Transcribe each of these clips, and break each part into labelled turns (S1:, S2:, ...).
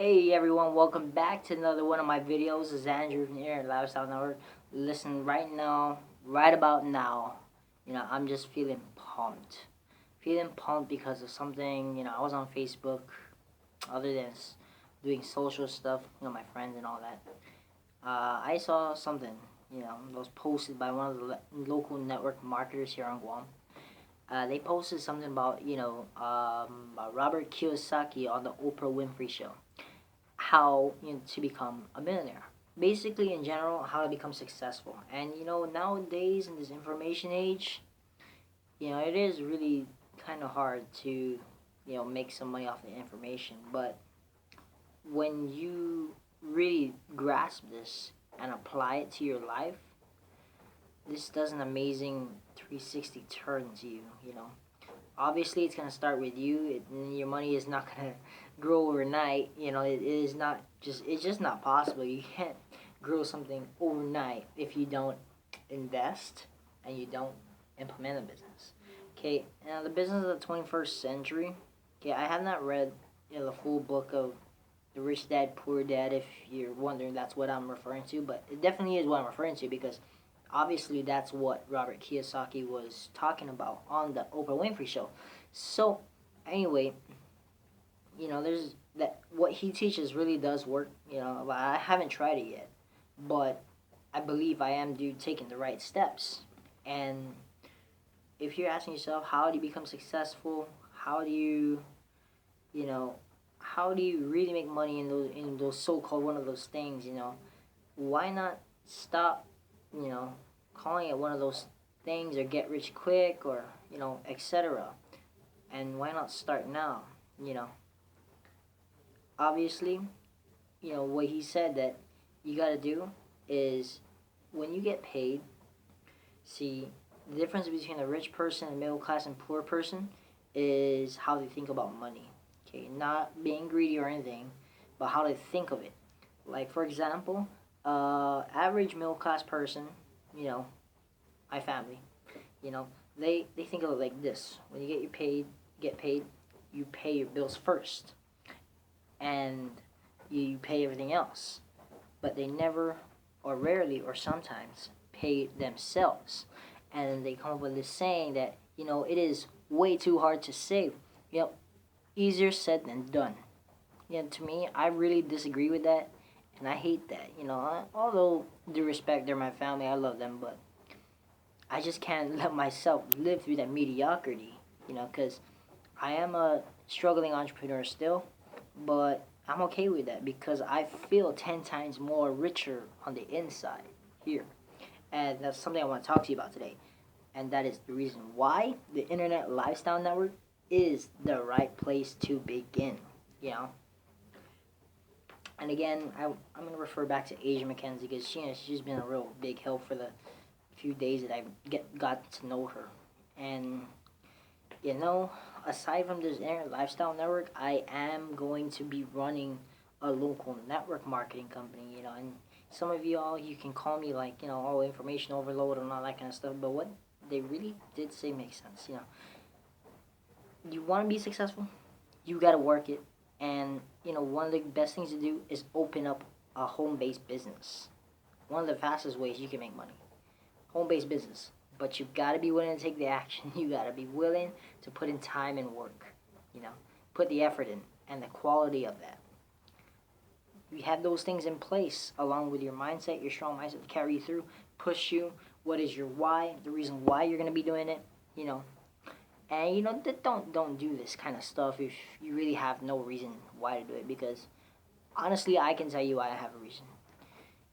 S1: Hey everyone, welcome back to another one of my videos. This is Andrew from here at Lifestyle Network. Listen, right now, right about now, I'm just feeling pumped. Feeling pumped because of something, I was on Facebook, other than doing social stuff, my friends and all that. I saw something, that was posted by one of the local network marketers here on Guam. They posted something about, Robert Kiyosaki on the Oprah Winfrey Show, how to become a millionaire. Basically, in general, how to become successful. And nowadays in this information age, it is really kind of hard to make some money off the information. But when you really grasp this and apply it to your life, this does an amazing 360 turn to you. Obviously it's gonna start with you. Your money is not gonna grow overnight. It is not just it's just not possible. You can't grow something overnight if you don't invest and you don't implement a business. Okay, now the business of the 21st century. Okay, I have not read the full book of the Rich Dad Poor Dad. If you're wondering, that's what I'm referring to. But it definitely is what I'm referring to because obviously that's what Robert Kiyosaki was talking about on the Oprah Winfrey Show. So anyway, there's that what he teaches really does work. I haven't tried it yet, but I believe I am taking the right steps. And if you're asking yourself, how do you become successful? How do you know, how do you really make money in those so-called one of those things? Why not stop? You know, calling it one of those things or get rich quick or etc. And why not start now? You know, obviously, what he said that you got to do is when you get paid. See, the difference between a rich person, a middle class, and poor person is how they think about money. Okay, not being greedy or anything, but how they think of it. Like for example, average middle class person, you know, my family, you know, they think of it like this: when you get paid, you pay your bills first, and you pay everything else. But they never, or rarely, or sometimes pay themselves, and they come up with this saying that it is way too hard to save. You know, easier said than done. To me, I really disagree with that, and I hate that. Although due respect, they're my family, I love them, but I just can't let myself live through that mediocrity. Because I am a struggling entrepreneur still, but I'm okay with that because I feel 10 times more richer on the inside here. And that's something I want to talk to you about today. And that is the reason why the Internet Lifestyle Network is the right place to begin. You know, and again, I'm going to refer back to Asia McKenzie because she's been a real big help for the few days that got to know her. And, aside from this Internet Lifestyle Network, I am going to be running a local network marketing company, and some of y'all, you can call me like, all information overload and all that kind of stuff, but what they really did say makes sense, You want to be successful, you got to work it. And, one of the best things to do is open up a home-based business. One of the fastest ways you can make money. Home-based business. But you got to be willing to take the action. You got to be willing to put in time and work. Put the effort in and the quality of that. You have those things in place along with your mindset, your strong mindset to carry you through, push you. What is your why? The reason why you're going to be doing it, And don't do this kind of stuff if you really have no reason why to do it, because honestly, I can tell you why I have a reason.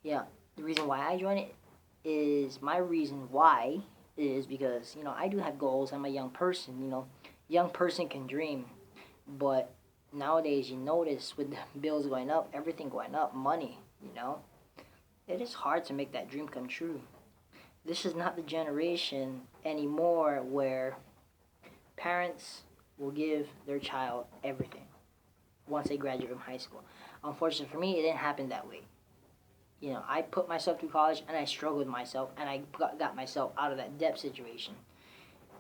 S1: Yeah, the reason why I joined it is my reason why is because I do have goals. I'm a young person. Young person can dream, but nowadays you notice with the bills going up, everything going up, money. It is hard to make that dream come true. This is not the generation anymore where parents will give their child everything once they graduate from high school. Unfortunately for me, it didn't happen that way. I put myself through college and I struggled with myself and I got myself out of that debt situation.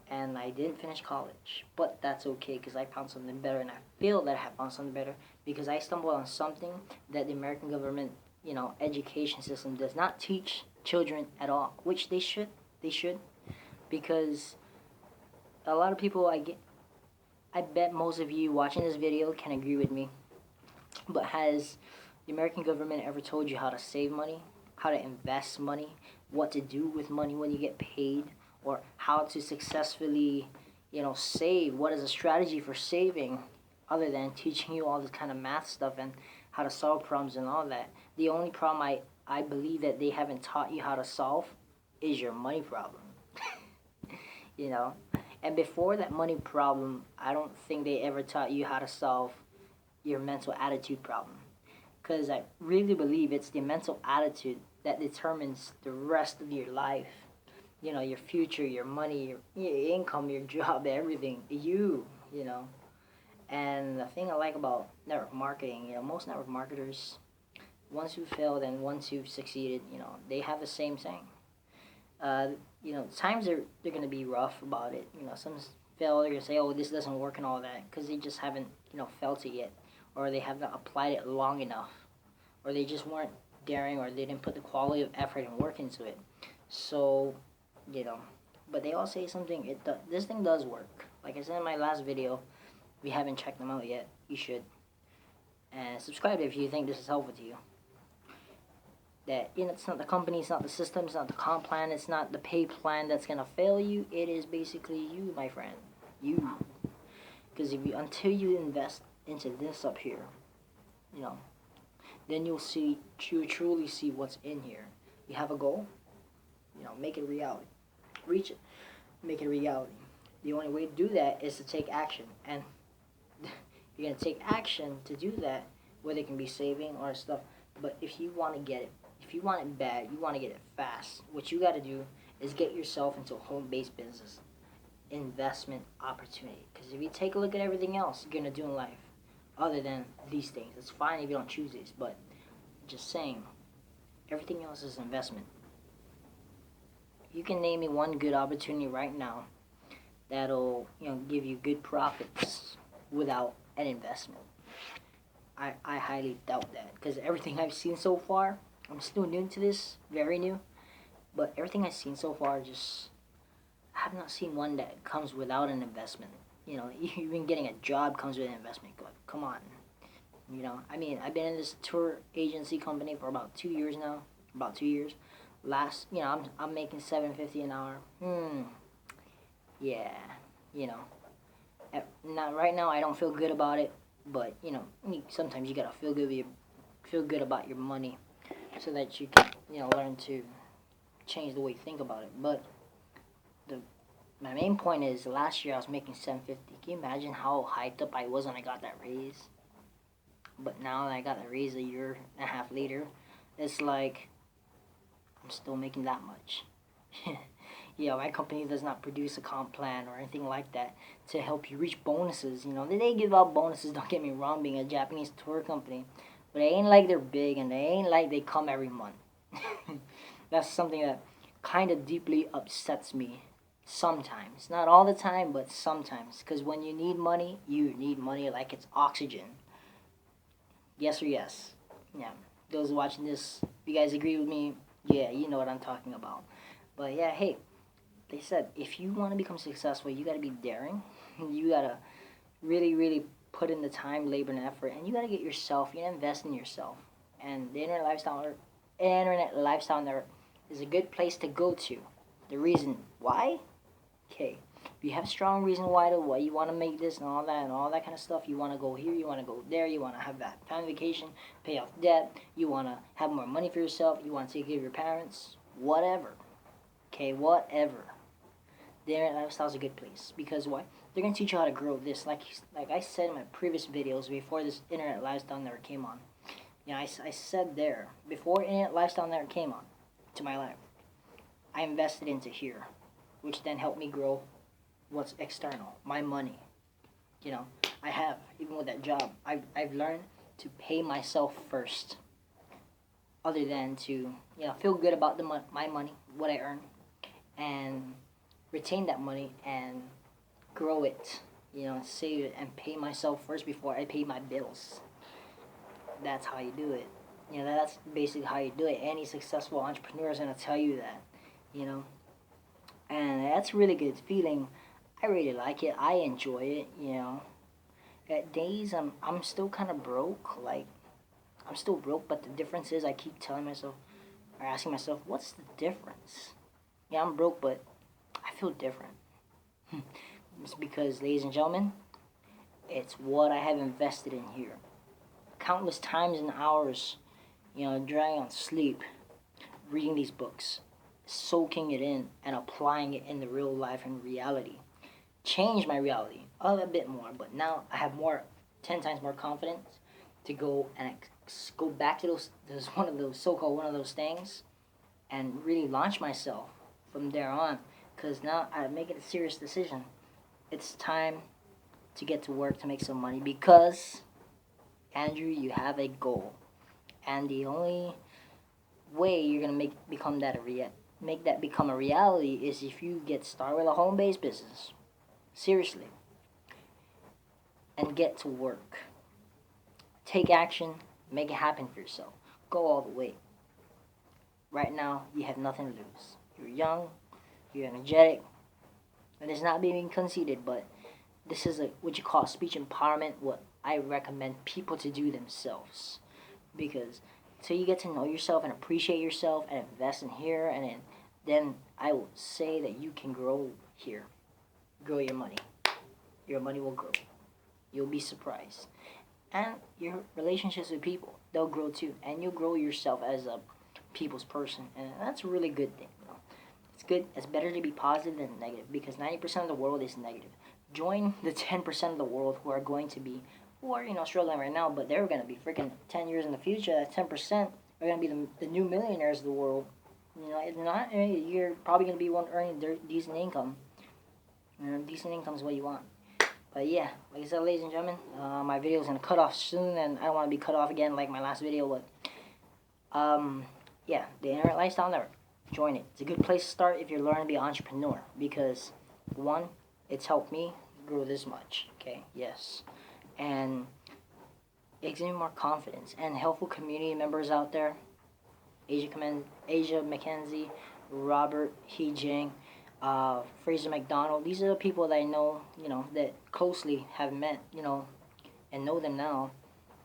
S1: and I didn't finish college, but that's okay because I found something better, and I feel that I have found something better because I stumbled on something that the American government, education system does not teach children at all, which they should. They should, because a lot of people I bet most of you watching this video can agree with me. But has the American government ever told you how to save money, how to invest money, what to do with money when you get paid, or how to successfully, save? What is a strategy for saving, other than teaching you all this kind of math stuff and how to solve problems and all that? The only problem I believe that they haven't taught you how to solve is your money problem. you know? And before that money problem, I don't think they ever taught you how to solve your mental attitude problem. Because I really believe it's the mental attitude that determines the rest of your life. Your future, your money, your income, your job, everything. You know. And the thing I like about network marketing, most network marketers, once who failed and once who've succeeded, they have the same thing. Times they're gonna be rough about it. Some fail, they're gonna say, "Oh, this doesn't work" and all that, because they just haven't, felt it yet, or they haven't applied it long enough, or they just weren't daring, or they didn't put the quality of effort and work into it. So, but they all say something. This thing does work. Like I said in my last video, if you haven't checked them out yet, you should. And subscribe if you think this is helpful to you. That it's not the company, it's not the system, it's not the comp plan, it's not the pay plan that's gonna fail you. It is basically you, my friend. You. Because until you invest into this up here, then you'll truly see what's in here. You have a goal, make it a reality. Reach it, make it a reality. The only way to do that is to take action, and you're gonna take action to do that, whether it can be saving or stuff. But if you want to get it, if you want it bad, you want to get it fast, what you got to do is get yourself into a home-based business investment opportunity. Because if you take a look at everything else you're going to do in life, other than these things, it's fine if you don't choose these, but just saying, everything else is investment. You can name me one good opportunity right now that'll, give you good profits without an investment. I highly doubt that, because everything I've seen so far, I'm still new to this, very new, but everything I've seen so far, I have not seen one that comes without an investment. Even getting a job comes with an investment. Come on. I've been in this tour agency company for about 2 years now, about 2 years. I'm making $7.50 an hour. Yeah, Not right now. I don't feel good about it, but sometimes you gotta feel good about your money, so that you can learn to change the way you think about it. But my main point is, last year I was making $7.50. Can you imagine how hyped up I was when I got that raise? But now that I got the raise a year and a half later, it's like I'm still making that much. My company does not produce a comp plan or anything like that to help you reach bonuses. They give out bonuses, don't get me wrong, being a Japanese tour company. But they ain't like they're big, and they ain't like they come every month. That's something that kind of deeply upsets me sometimes. Not all the time, but sometimes. Because when you need money like it's oxygen. Yes or yes? Yeah. Those watching this, if you guys agree with me, yeah, you know what I'm talking about. But yeah, hey, they said if you want to become successful, you got to be daring. You got to really, really put in the time, labor, and effort, and you got to get yourself, invest in yourself. And the Internet Lifestyle Network is a good place to go to. The reason why? Okay. If you have a strong reason why you want to make this and all that kind of stuff, you want to go here, you want to go there, you want to have that family vacation, pay off debt, you want to have more money for yourself, you want to take care of your parents, whatever. Okay, whatever. The Internet Lifestyle is a good place. Because why? They're going to teach you how to grow this. Like I said in my previous videos before this Internet Lifestyle Network came on. I said there, before Internet Lifestyle Network came on to my life, I invested into here, which then helped me grow what's external, my money. I have, even with that job, I've learned to pay myself first, other than to, feel good about my money, what I earn, and retain that money and grow it, save it and pay myself first before I pay my bills. That's how you do it. That's basically how you do it. Any successful entrepreneur is going to tell you that, you know. And that's a really good feeling. I really like it. I enjoy it. At days, I'm still kind of broke. Like, I'm still broke, but the difference is I keep telling myself, or asking myself, what's the difference? Yeah, I'm broke, but I feel different. It's because, ladies and gentlemen, it's what I have invested in here. Countless times and hours, dragging on sleep, reading these books, soaking it in, and applying it in the real life and reality. Change my reality a bit more, but now I have 10 times more confidence to go and go back to those one of those things, and really launch myself from there on. Because now I'm making a serious decision. It's time to get to work to make some money because, Andrew, you have a goal, and the only way you're gonna make that become a reality is if you get started with a home-based business, seriously, and get to work. Take action, make it happen for yourself. Go all the way. Right now, you have nothing to lose. You're young, you're energetic, and it's not being conceited, but this is what you call speech empowerment, what I recommend people to do themselves. Because until you get to know yourself and appreciate yourself and invest in here, and then I will say that you can grow here. Grow your money. Your money will grow. You'll be surprised. And your relationships with people, they'll grow too. And you'll grow yourself as a people's person. And that's a really good thing. It's good. It's better to be positive than negative, because 90% of the world is negative. Join the 10% of the world who are struggling right now, but they're going to be freaking 10 years in the future. That 10% are going to be the new millionaires of the world. If not, you're probably going to be one earning decent income. Decent income is what you want. But yeah, like I said, ladies and gentlemen, my video is going to cut off soon, and I don't want to be cut off again like my last video, but yeah, the Internet Lifestyle Network. Join it. It's a good place to start if you're learning to be an entrepreneur, because, one, it's helped me grow this much, okay, yes, and it gives me more confidence, and helpful community members out there, Asia McKenzie, Robert He Jing, Fraser McDonald. These are the people that I know, that closely have met, and know them now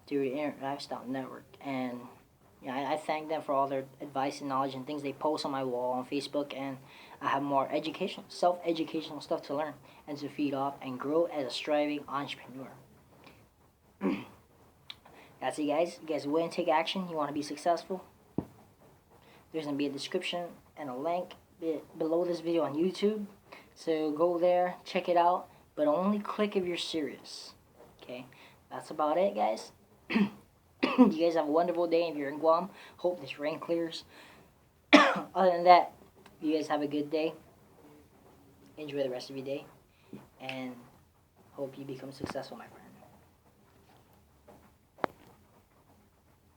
S1: through the Internet Lifestyle Network. And I thank them for all their advice and knowledge and things they post on my wall on Facebook. And I have more self-educational stuff to learn and to feed off and grow as a striving entrepreneur. That's it, guys. You guys will take action. You want to be successful. There's going to be a description and a link below this video on YouTube. So go there, check it out, but only click if you're serious. Okay? That's about it, guys. You guys have a wonderful day if you're in Guam. Hope this rain clears. Other than that, you guys have a good day. Enjoy the rest of your day. And hope you become successful, my friend.